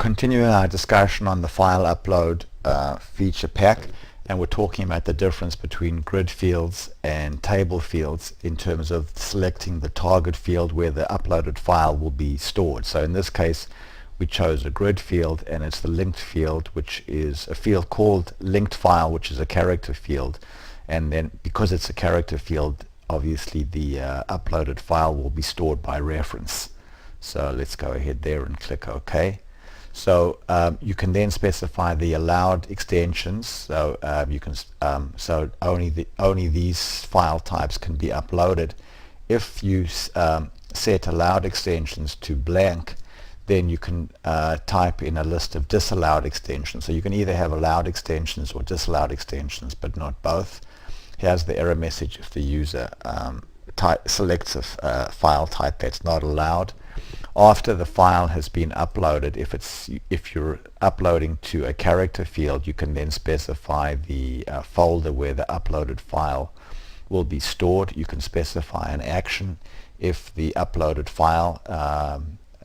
continuing our discussion on the file upload feature pack, and we're talking about the difference between grid fields and table fields in terms of selecting the target field where the uploaded file will be stored. So in this case we chose a grid field, and it's the linked field, which is a field called linked file, which is a character field, and then because it's a character field, obviously the uploaded file will be stored by reference. So let's go ahead there and click OK. So you can then specify the allowed extensions. So you can only these file types can be uploaded. If you set allowed extensions to blank, then you can type in a list of disallowed extensions. So you can either have allowed extensions or disallowed extensions, but not both. Here's the error message if the user selects a file type that's not allowed. After the file has been uploaded, if you're uploading to a character field, you can then specify the folder where the uploaded file will be stored. You can specify an action if the uploaded file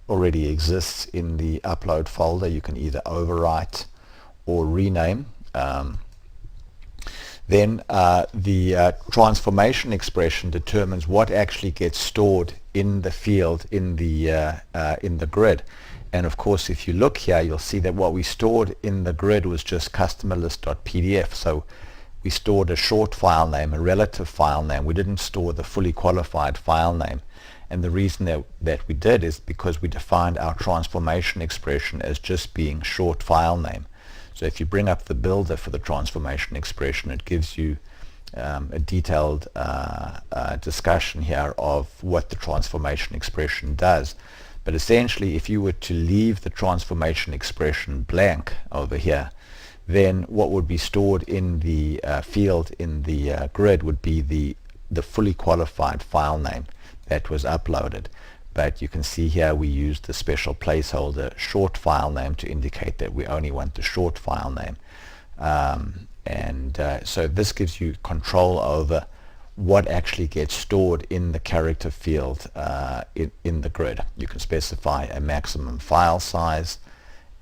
already exists in the upload folder. You can either overwrite or rename. Then the transformation expression determines what actually gets stored in the field in the grid. And of course, if you look here, you'll see that what we stored in the grid was just customer list.pdf. So we stored a short file name, a relative file name. We didn't store the fully qualified file name. And the reason that we did is because we defined our transformation expression as just being short file name. So if you bring up the builder for the transformation expression, it gives you a detailed discussion here of what the transformation expression does. But essentially, if you were to leave the transformation expression blank over here, then what would be stored in the field in the grid would be the fully qualified file name that was uploaded. But you can see here we used the special placeholder short file name to indicate that we only want the short file name. So this gives you control over what actually gets stored in the character field in the grid. You can specify a maximum file size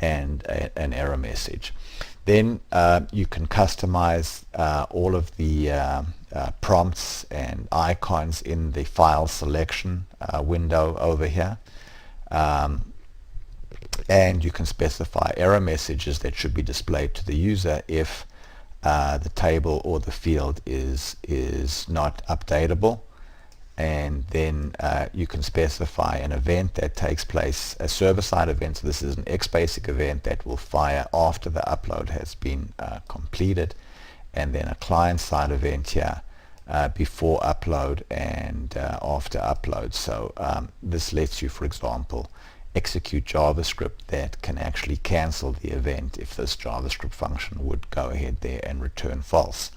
and an error message. Then you can customize all of the prompts and icons in the file selection window over here. And you can specify error messages that should be displayed to the user if the table or the field is not updatable. And then you can specify an event that takes place, a server-side event. So this is an XBasic event that will fire after the upload has been completed, and then a client-side event here before upload and after upload. So this lets you, for example, execute JavaScript that can actually cancel the event if this JavaScript function would go ahead there and return false.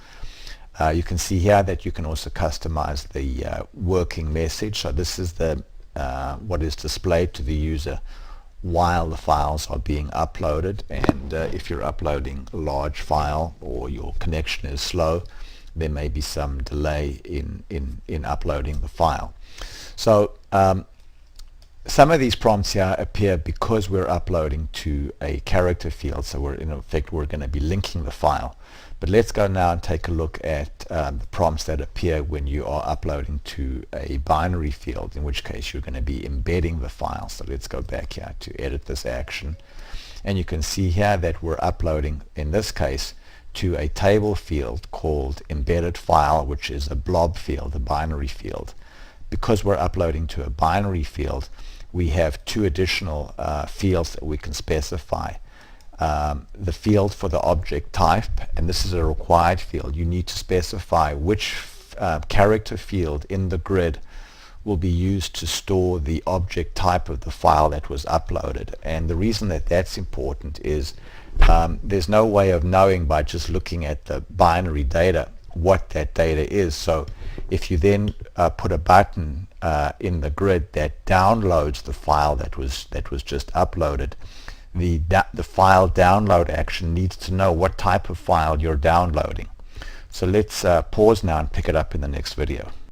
You can see here that you can also customize the working message. So this is the what is displayed to the user while the files are being uploaded. And if you're uploading a large file or your connection is slow, there may be some delay in uploading the file. So some of these prompts here appear because we're uploading to a character field. So we're going to be linking the file. But let's go now and take a look at the prompts that appear when you are uploading to a binary field, in which case you're going to be embedding the file. So let's go back here to edit this action. And you can see here that we're uploading, in this case, to a table field called embedded file, which is a BLOB field, a binary field. Because we're uploading to a binary field, we have two additional fields that we can specify. The field for the object type, and this is a required field. You need to specify which character field in the grid will be used to store the object type of the file that was uploaded. And the reason that that's important is there's no way of knowing by just looking at the binary data what that data is. So if you then put a button in the grid that downloads the file that was just uploaded, the file download action needs to know what type of file you're downloading. So let's pause now and pick it up in the next video.